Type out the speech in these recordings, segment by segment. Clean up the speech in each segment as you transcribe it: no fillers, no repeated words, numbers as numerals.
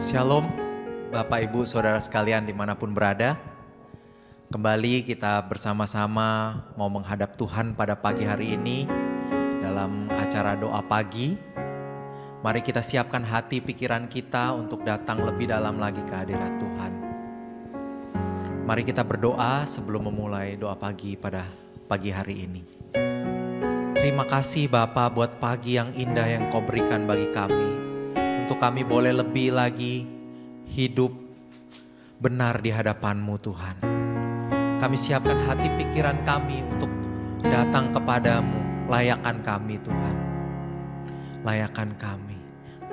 Shalom Bapak Ibu Saudara sekalian dimanapun berada. Kembali kita bersama-sama mau menghadap Tuhan pada pagi hari ini dalam acara doa pagi. Mari kita siapkan hati pikiran kita untuk datang lebih dalam lagi ke hadirat Tuhan. Mari kita berdoa sebelum memulai doa pagi pada pagi hari ini. Terima kasih Bapa buat pagi yang indah yang Kau berikan bagi kami. Untuk kami boleh lebih lagi hidup benar di hadapan-Mu Tuhan. Kami siapkan hati pikiran kami untuk datang kepadamu. Layakan kami Tuhan. Layakan kami.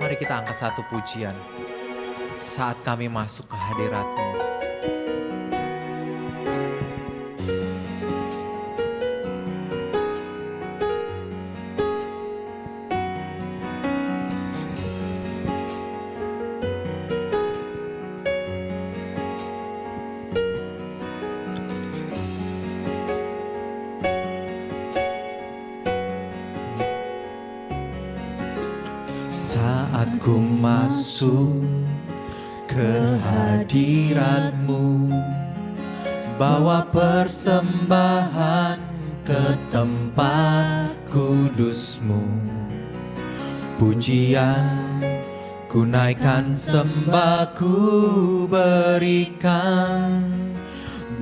Mari kita angkat satu pujian saat kami masuk ke hadirat-Mu. Saat ku masuk ke hadirat-Mu, bawa persembahan ke tempat kudus-Mu. Pujian ku naikkan, sembah ku berikan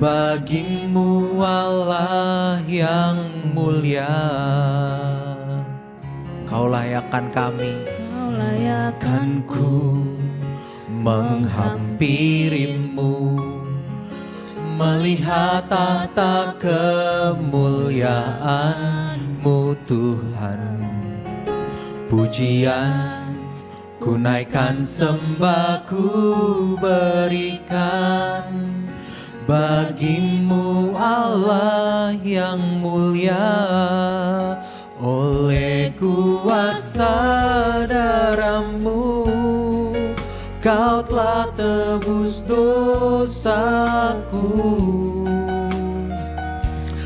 bagi-Mu Allah yang mulia. Kau layakkan kami, layakan ku menghampiri-Mu, melihat tahta kemuliaan-Mu Tuhan. Pujian ku naikkan, sembah ku berikan bagimu Allah yang mulia. Oleh kuasa darah-Mu Kau telah tebus dosaku.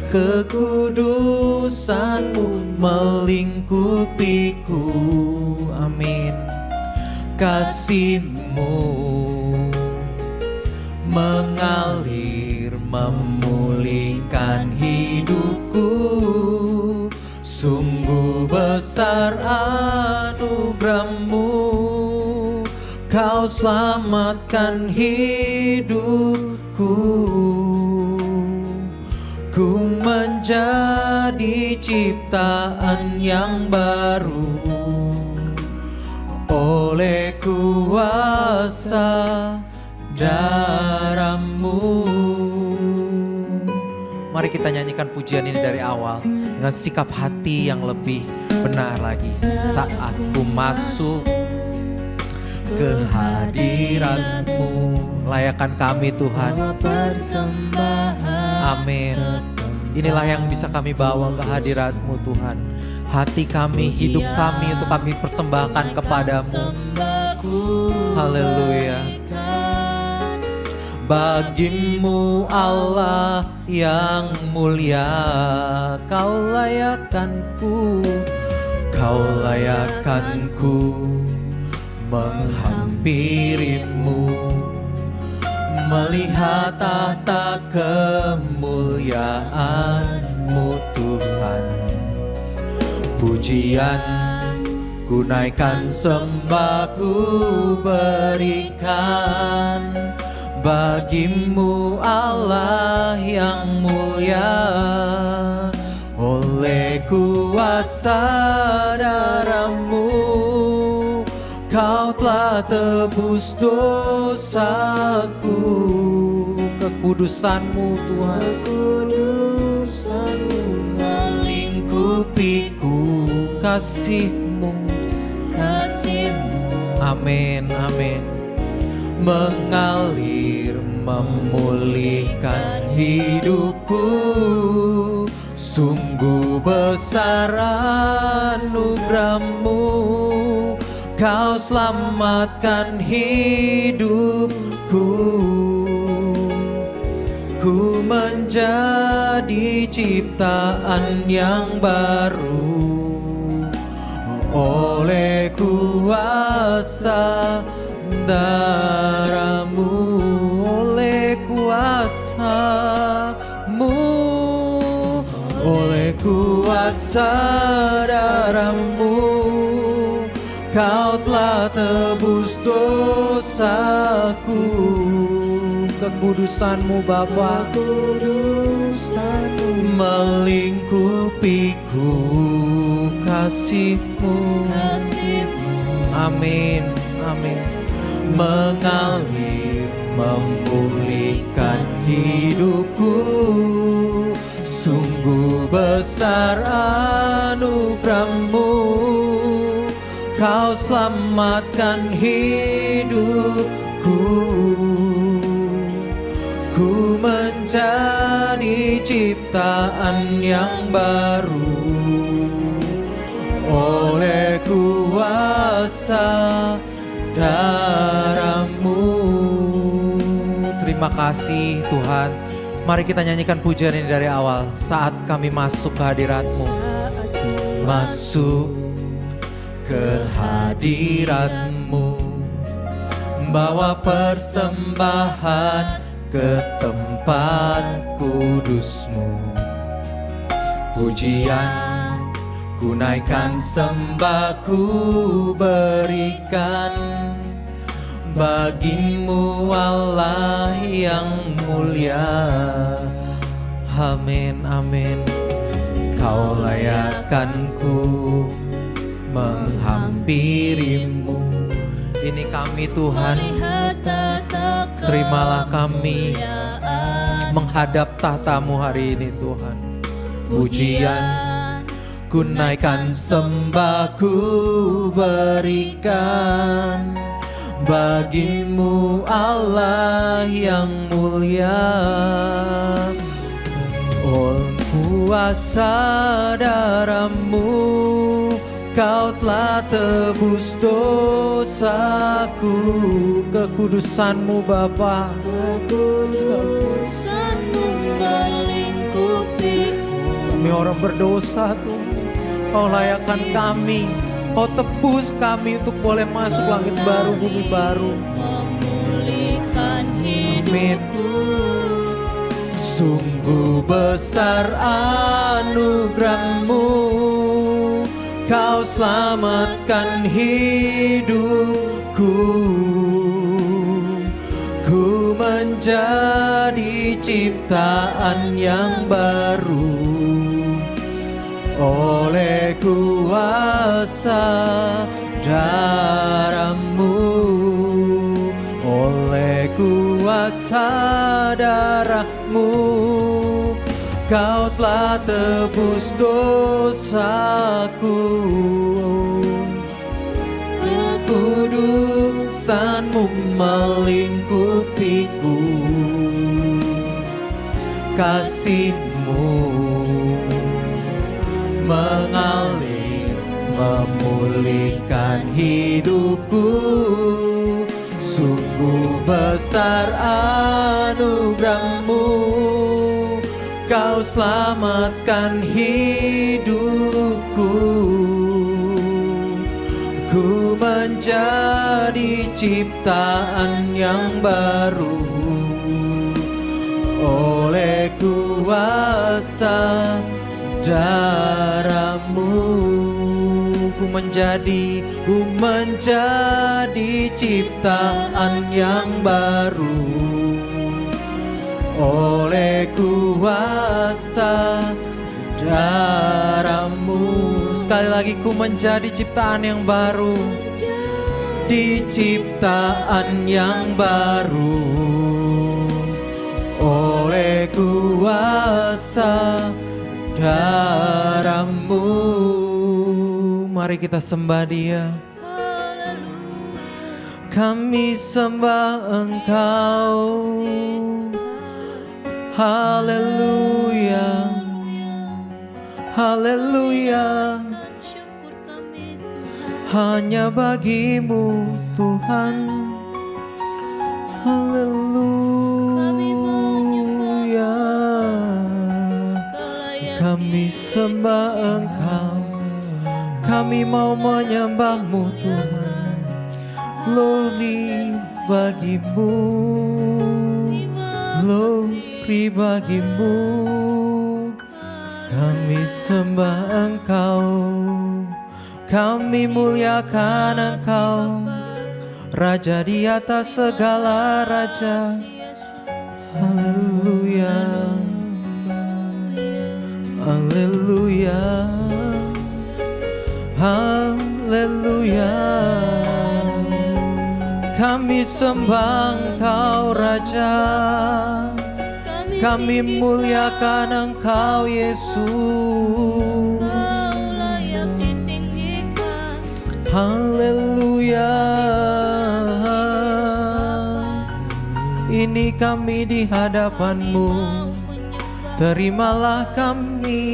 Kekudusan-Mu melingkupiku. Amin. Kasih-Mu mengalir memulihkan hidupku. Sungguh besar anugerah-Mu, Kau selamatkan hidupku. Ku menjadi ciptaan yang baru oleh kuasa darah-Mu. Mari kita nyanyikan pujian ini dari awal dengan sikap hati yang lebih benar lagi. Saat ku masuk ke hadirat-Mu, layakkan kami Tuhan. Amin. Inilah yang bisa kami bawa ke hadirat-Mu Tuhan. Hati kami, hidup kami untuk kami persembahkan kepadamu. Haleluya. Bagimu Allah yang mulia, Kau layakkanku, Kau layakkanku menghampirimu, melihat tahta kemuliaan-Mu Tuhan. Pujian ku naikkan, sembah ku berikan bagimu Allah yang mulia. Oleh kuasa darah-Mu Kau telah tebus dosaku. Kekudusan-Mu Tuhan, kekudusan-Mu melingkupiku. Kasih-Mu, kasih-Mu, amin, amin, mengalir memulihkan hidupku. Sungguh besar anugerah-Mu, Kau selamatkan hidupku. Ku menjadi ciptaan yang baru oleh kuasa darah-Mu. Oleh kuasa-Mu, oleh kuasa darah-Mu Kau telah tebus dosaku. Kekudusan-Mu Bapa, kekudusan-Mu melingkupiku. Kasih-Mu, kasih-Mu, amin, amin, mengalir memulihkan hidupku. Sungguh besar anugerah-Mu, Kau selamatkan hidupku. Ku menjadi ciptaan yang baru oleh kuasa darah-Mu. Terima kasih Tuhan. Mari kita nyanyikan pujian ini dari awal. Saat kami masuk ke hadirat-Mu, masuk ke hadirat-Mu, bawa persembahan ke tempat kudus-Mu. Pujian ku naikkan, sembah ku berikan bagimu Allah yang mulia. Amin, amin. Kau layakkanku menghampirimu. Ini kami Tuhan, terimalah kami menghadap tahta-Mu hari ini Tuhan. Pujian ku naikkan sembahku berikan bagimu Allah yang mulia. Oleh kuasa darah-Mu Kau telah tebus dosaku. Kekudusan-Mu Bapa, Kekudusan-Mu melingkupiku. kami orang berdosa Tuhan, Kau layakkan kami, Kau tebus kami untuk boleh masuk langit baru, bumi baru. Memulihkan hidupku. Sungguh besar anugerah-Mu, Kau selamatkan hidupku. Ku menjadi ciptaan yang baru oleh kuasa darah-Mu, oleh kuasa darah-Mu Kau telah tebus dosaku. Kekudusan-Mu melingkupiku. Kasih-Mu mengalir memulihkan hidupku. Sungguh besar anugerah-Mu, Kau selamatkan hidupku. Ku menjadi ciptaan yang baru oleh kuasa darah-Mu. Ku menjadi ciptaan yang baru oleh kuasa darah-Mu. Sekali lagi, ku menjadi ciptaan yang baru, di ciptaan yang baru oleh kuasa darah-Mu. Mari kita sembah Dia. Kami sembah Engkau. Haleluya, haleluya. Hanya bagi-Mu Tuhan. Haleluya. Kami sembah Engkau. Kami mau menyembah-Mu Tuhan. Glory bagi-Mu, glory bagi-Mu. Kami sembah Engkau, kami muliakan Engkau, Raja di atas segala raja. Haleluya, haleluya, haleluya. Kami sembah Engkau Raja, kami muliakan Engkau Yesus. Haleluya. Ini kami di hadapan-Mu, terimalah kami.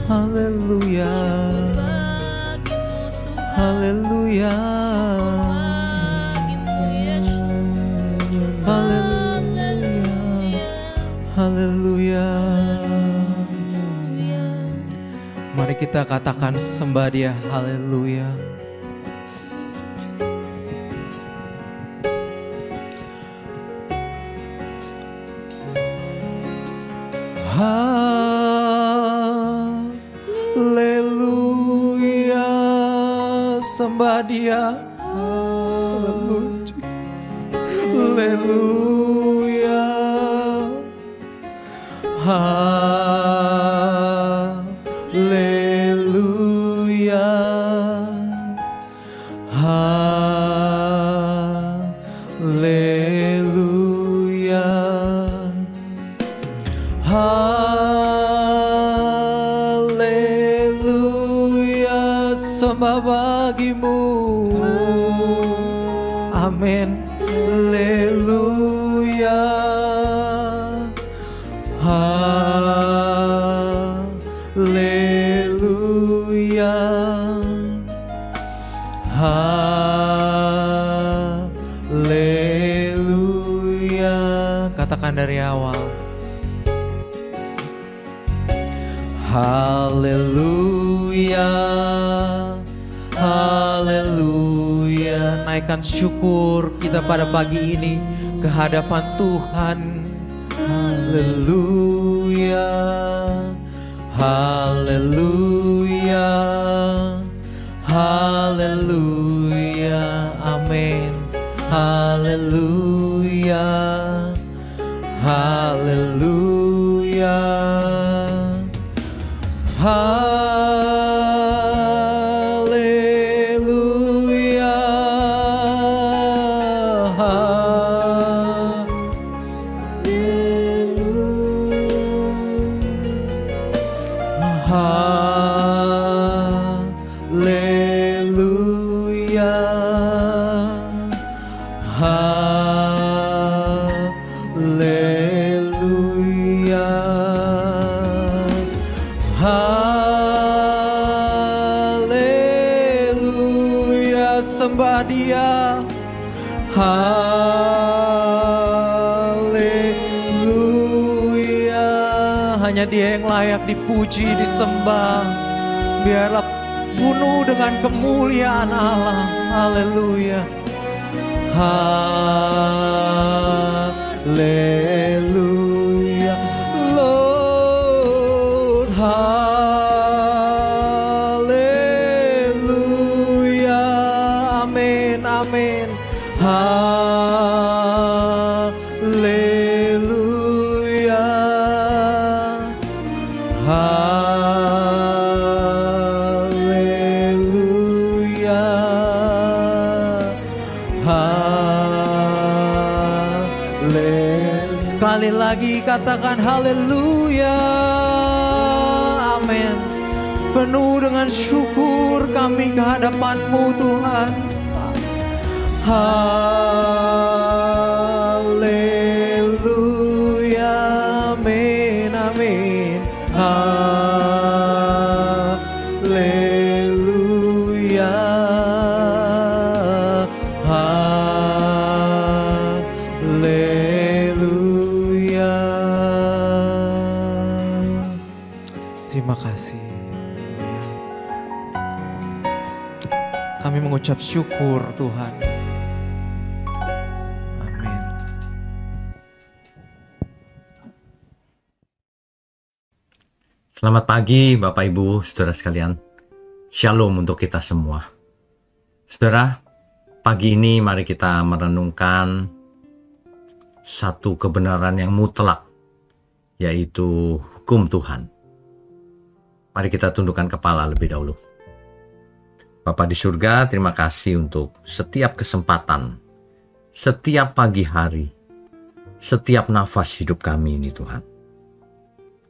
Haleluya, haleluya, haleluya, haleluya. Mari kita katakan sembah Dia, haleluya. Haleluya, sembah Dia. Haleluya, haleluya, haleluya, haleluya. sembah bagimu. Amin. Haleluya. Haleluya. Haleluya. Katakan dari awal. Haleluya. Haleluya. Naikkan syukur kita pada pagi ini ke hadapan Tuhan. Haleluya. Haleluya. Haleluya. Amin. Haleluya. Haleluya. Haleluya. Haleluya. Haleluya. Haleluya. Sembah Dia. Haleluya. Hanya Dia yang layak dipuji, disembah. Biarlah penuh dengan kemuliaan Allah. Haleluya. Haleluya. Lord, haleluya. Amin, amin. Haleluya. Haleluya. Sekali lagi katakan haleluya. Amin. Penuh dengan syukur kami ke hadapan-Mu Tuhan. Haleluya. Amin, amin. Haleluya. Haleluya. Terima kasih. Kami mengucap syukur Tuhan. Amin. Selamat pagi Bapak Ibu, Saudara sekalian. Shalom untuk kita semua. Saudara, pagi ini mari kita merenungkan satu kebenaran yang mutlak, yaitu hukum Tuhan. Mari kita tundukkan kepala lebih dahulu. Bapa di surga, terima kasih untuk setiap kesempatan, setiap pagi hari, setiap nafas hidup kami ini Tuhan.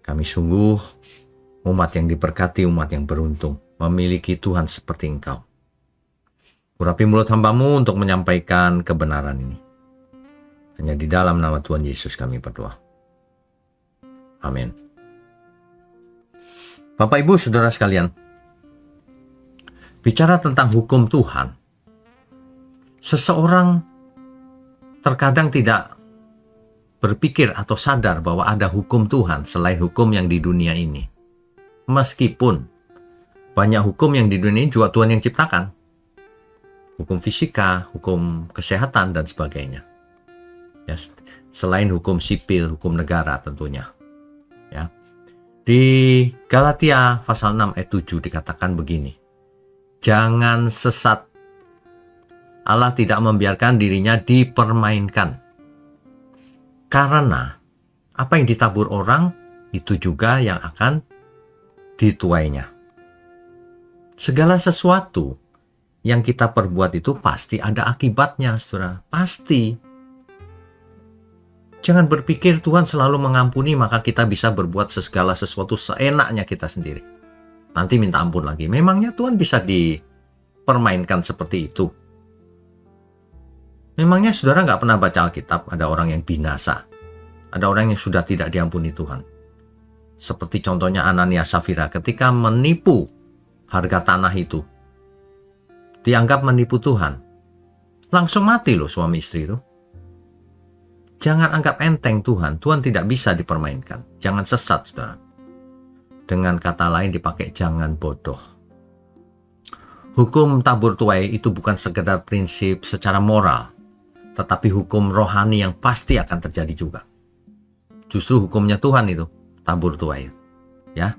Kami sungguh umat yang diberkati, umat yang beruntung, memiliki Tuhan seperti Engkau. Urapi mulut hamba-Mu untuk menyampaikan kebenaran ini. Hanya di dalam nama Tuhan Yesus kami berdoa. Amin. Bapak Ibu Saudara sekalian, bicara tentang hukum Tuhan, seseorang terkadang tidak berpikir atau sadar bahwa ada hukum Tuhan selain hukum yang di dunia ini. Meskipun banyak hukum yang di dunia ini juga Tuhan yang ciptakan. Hukum fisika, hukum kesehatan, dan sebagainya. Ya, selain hukum sipil, hukum negara tentunya. Ya. Di Galatia pasal 6 ayat 7 dikatakan begini. Jangan sesat. Allah tidak membiarkan dirinya dipermainkan. Karena apa yang ditabur orang, itu juga yang akan dituainya. Segala sesuatu yang kita perbuat itu pasti ada akibatnya, saudara. Pasti. Jangan berpikir Tuhan selalu mengampuni maka kita bisa berbuat segala sesuatu seenaknya kita sendiri. nanti minta ampun lagi. Memangnya Tuhan bisa dipermainkan seperti itu? Memangnya saudara nggak pernah baca Alkitab, ada orang yang binasa, ada orang yang sudah tidak diampuni Tuhan. Seperti contohnya Ananias Safira ketika menipu harga tanah itu, dianggap menipu Tuhan. Langsung mati loh suami istri itu. Jangan anggap enteng Tuhan. Tuhan tidak bisa dipermainkan. Jangan sesat, saudara. Dengan kata lain dipakai jangan bodoh. Hukum tabur tuai itu bukan sekedar prinsip secara moral, tetapi hukum rohani yang pasti akan terjadi juga. Justru hukumnya Tuhan itu, tabur tuai. Ya.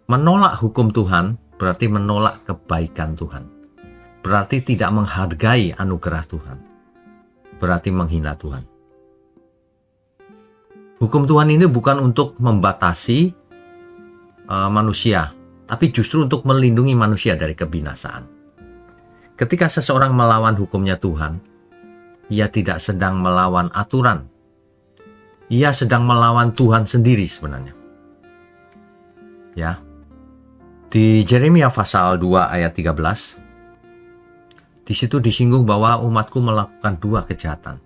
Menolak hukum Tuhan berarti menolak kebaikan Tuhan. Berarti tidak menghargai anugerah Tuhan. Berarti menghina Tuhan. Hukum Tuhan ini bukan untuk membatasi manusia, tapi justru untuk melindungi manusia dari kebinasaan. Ketika seseorang melawan hukumnya Tuhan, ia tidak sedang melawan aturan. Ia sedang melawan Tuhan sendiri sebenarnya. Ya. Di Yeremia pasal 2 ayat 13, di situ disinggung bahwa umatku melakukan dua kejahatan.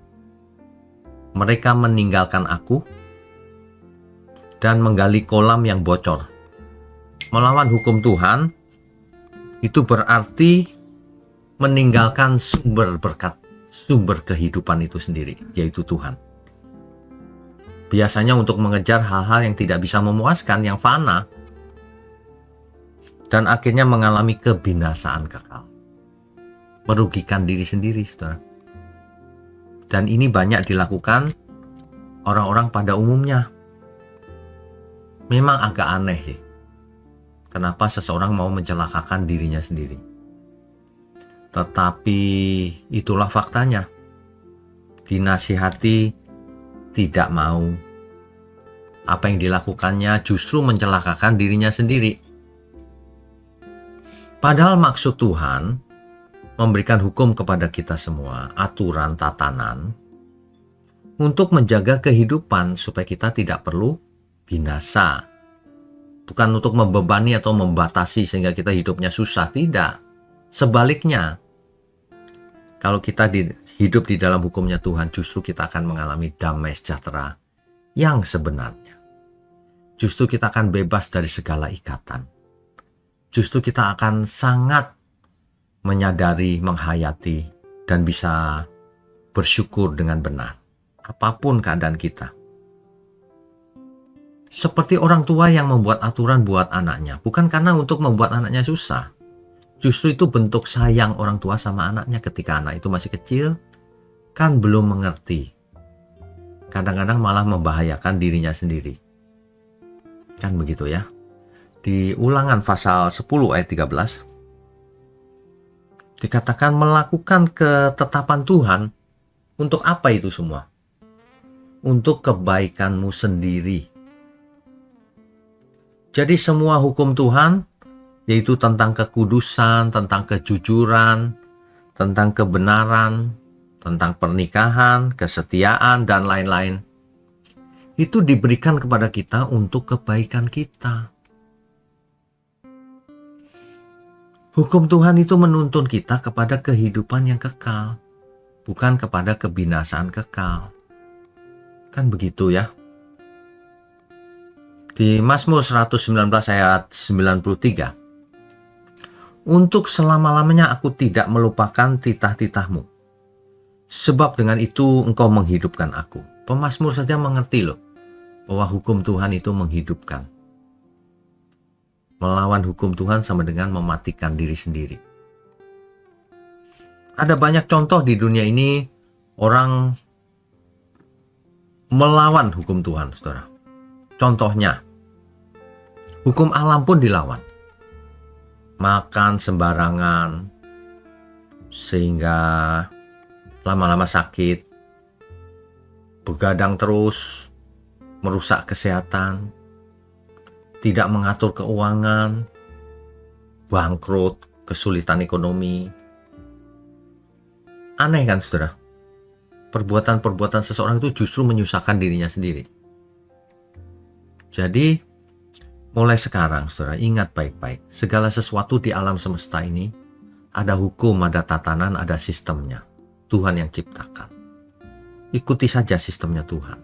Mereka meninggalkan aku dan menggali kolam yang bocor. Melawan hukum Tuhan itu berarti meninggalkan sumber berkat, sumber kehidupan itu sendiri, yaitu Tuhan. Biasanya untuk mengejar hal-hal yang tidak bisa memuaskan, yang fana, dan akhirnya mengalami kebinasaan kekal. Merugikan diri sendiri, saudara. Dan ini banyak dilakukan orang-orang pada umumnya. Memang agak aneh sih. Kenapa seseorang mau mencelakakan dirinya sendiri? Tetapi itulah faktanya. Dinasihati tidak mau. Apa yang dilakukannya justru mencelakakan dirinya sendiri. Padahal maksud Tuhan memberikan hukum kepada kita semua, aturan, tatanan, untuk menjaga kehidupan supaya kita tidak perlu binasa. Bukan untuk membebani atau membatasi sehingga kita hidupnya susah, tidak. Sebaliknya, kalau kita hidup di dalam hukumnya Tuhan, justru kita akan mengalami damai sejahtera yang sebenarnya. Justru kita akan bebas dari segala ikatan. Justru kita akan sangat menyadari, menghayati, dan bisa bersyukur dengan benar. Apapun keadaan kita. Seperti orang tua yang membuat aturan buat anaknya. Bukan karena untuk membuat anaknya susah. Justru itu bentuk sayang orang tua sama anaknya ketika anak itu masih kecil. Kan belum mengerti. Kadang-kadang malah membahayakan dirinya sendiri. Kan begitu ya. Di Ulangan pasal 10 ayat 13. Dikatakan melakukan ketetapan Tuhan. Untuk apa itu semua? Untuk kebaikanmu sendiri. Jadi semua hukum Tuhan, yaitu tentang kekudusan, tentang kejujuran, tentang kebenaran, tentang pernikahan, kesetiaan, dan lain-lain, itu diberikan kepada kita untuk kebaikan kita. Hukum Tuhan itu menuntun kita kepada kehidupan yang kekal, bukan kepada kebinasaan kekal. Kan begitu ya. Di Mazmur 119 ayat 93. Untuk selama-lamanya aku tidak melupakan titah-titahmu. Sebab dengan itu engkau menghidupkan aku. Pemazmur saja mengerti loh, bahwa hukum Tuhan itu menghidupkan. Melawan hukum Tuhan sama dengan mematikan diri sendiri. Ada banyak contoh di dunia ini orang melawan hukum Tuhan, saudara. Contohnya, hukum alam pun dilawan. Makan sembarangan, sehingga lama-lama sakit, begadang terus, merusak kesehatan, tidak mengatur keuangan, bangkrut, kesulitan ekonomi. Aneh kan, saudara? Perbuatan-perbuatan seseorang itu justru menyusahkan dirinya sendiri. Jadi, Mulai sekarang, saudara, ingat baik-baik. Segala sesuatu di alam semesta ini, ada hukum, ada tatanan, ada sistemnya. Tuhan yang ciptakan. Ikuti saja sistemnya Tuhan.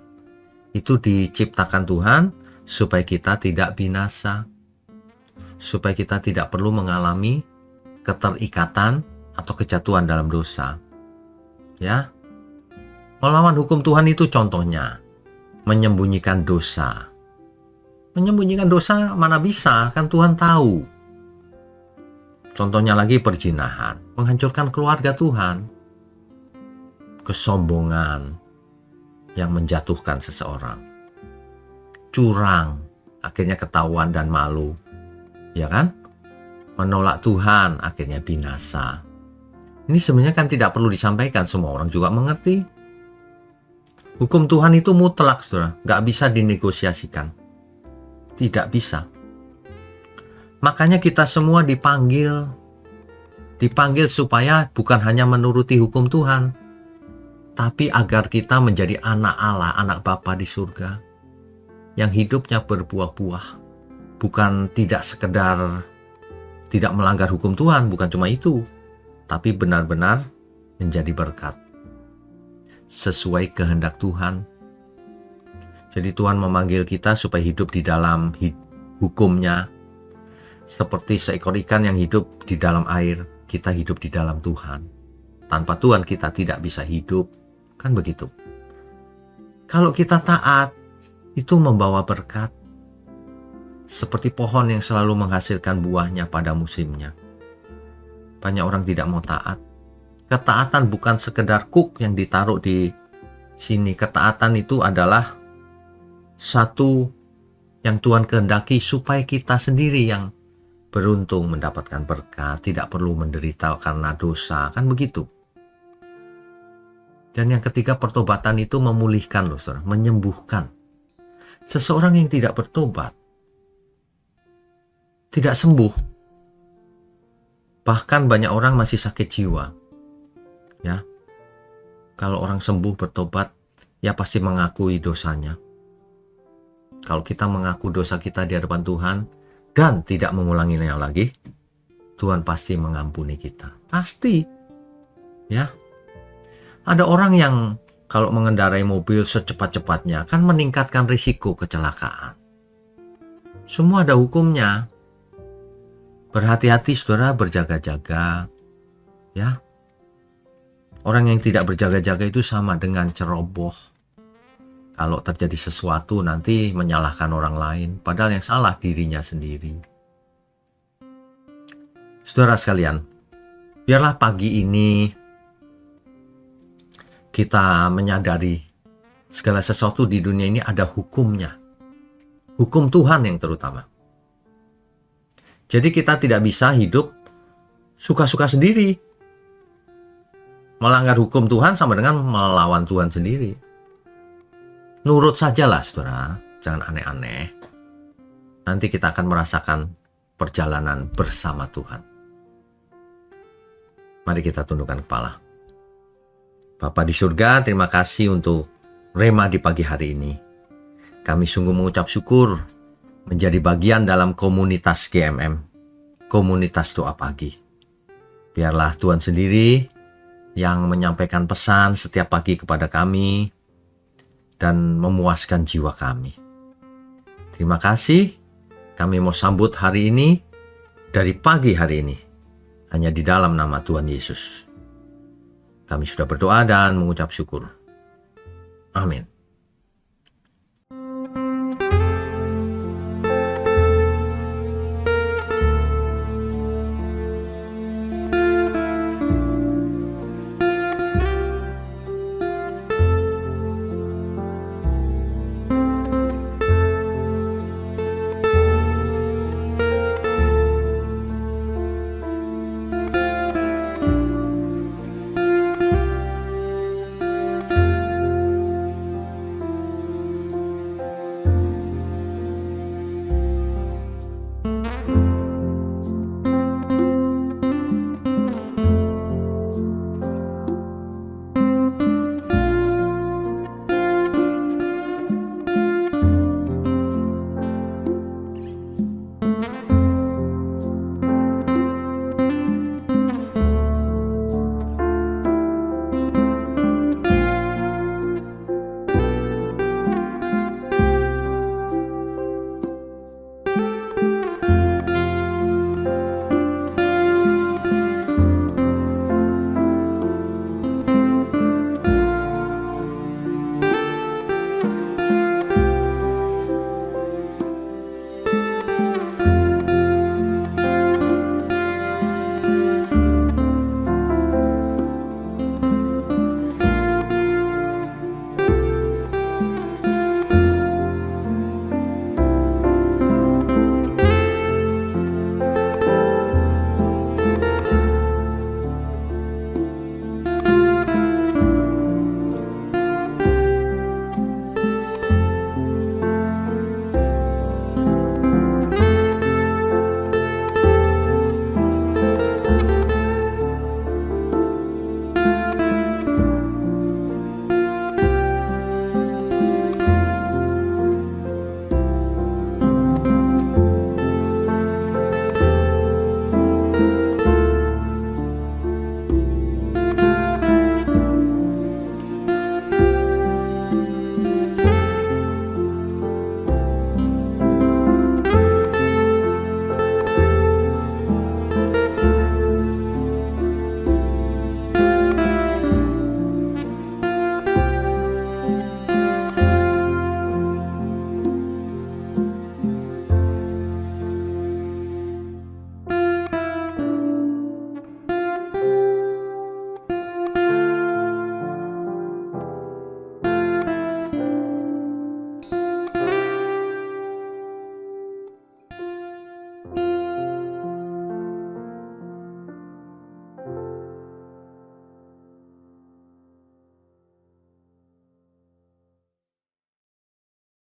Itu diciptakan Tuhan supaya kita tidak binasa. Supaya kita tidak perlu mengalami keterikatan atau kejatuhan dalam dosa. Ya. Melawan hukum Tuhan itu contohnya menyembunyikan dosa. Menyembunyikan dosa mana bisa, kan Tuhan tahu. Contohnya lagi perzinahan, menghancurkan keluarga Tuhan. Kesombongan yang menjatuhkan seseorang. Curang, akhirnya ketahuan dan malu. Ya kan? Menolak Tuhan, akhirnya binasa. Ini sebenarnya kan tidak perlu disampaikan, semua orang juga mengerti. Hukum Tuhan itu mutlak, saudara. Gak bisa dinegosiasikan. Tidak bisa. Makanya kita semua dipanggil supaya bukan hanya menuruti hukum Tuhan, tapi agar kita menjadi anak Allah, anak Bapa di surga, yang hidupnya berbuah-buah. Bukan tidak sekedar tidak melanggar hukum Tuhan, bukan cuma itu, tapi benar-benar menjadi berkat sesuai kehendak Tuhan. Jadi Tuhan memanggil kita supaya hidup di dalam hukum-Nya. Seperti seekor ikan yang hidup di dalam air, kita hidup di dalam Tuhan. Tanpa Tuhan kita tidak bisa hidup. Kan begitu. Kalau kita taat, itu membawa berkat. Seperti pohon yang selalu menghasilkan buahnya pada musimnya. Banyak orang tidak mau taat. Ketaatan bukan sekedar kuk yang ditaruh di sini. Ketaatan itu adalah satu yang Tuhan kehendaki supaya kita sendiri yang beruntung mendapatkan berkat, tidak perlu menderita karena dosa, kan begitu. Dan yang ketiga, pertobatan itu memulihkan loh, saudara, menyembuhkan. Seseorang yang tidak bertobat, tidak sembuh. Bahkan banyak orang masih sakit jiwa. Ya, kalau orang sembuh bertobat, ya pasti mengakui dosanya. Kalau kita mengaku dosa kita di hadapan Tuhan dan tidak mengulanginya lagi, Tuhan pasti mengampuni kita. Pasti. Ya. Ada orang yang kalau mengendarai mobil secepat-cepatnya kan meningkatkan risiko kecelakaan. Semua ada hukumnya. Berhati-hati, saudara, berjaga-jaga. Ya. Orang yang tidak berjaga-jaga itu sama dengan ceroboh. Kalau terjadi sesuatu nanti menyalahkan orang lain, padahal yang salah dirinya sendiri. Saudara sekalian, biarlah pagi ini kita menyadari segala sesuatu di dunia ini ada hukumnya. Hukum Tuhan yang terutama. Jadi kita tidak bisa hidup suka-suka sendiri. Melanggar hukum Tuhan sama dengan melawan Tuhan sendiri. Nurut sajalah, saudara. Jangan aneh-aneh. Nanti kita akan merasakan perjalanan bersama Tuhan. Mari kita tundukkan kepala. Bapa di surga, terima kasih untuk rema di pagi hari ini. Kami sungguh mengucap syukur menjadi bagian dalam komunitas GMM, komunitas doa pagi. Biarlah Tuhan sendiri yang menyampaikan pesan setiap pagi kepada kami dan memuaskan jiwa kami. Terima kasih, kami mau sambut hari ini dari pagi hari ini, hanya di dalam nama Tuhan Yesus. Kami sudah berdoa dan mengucap syukur. Amin.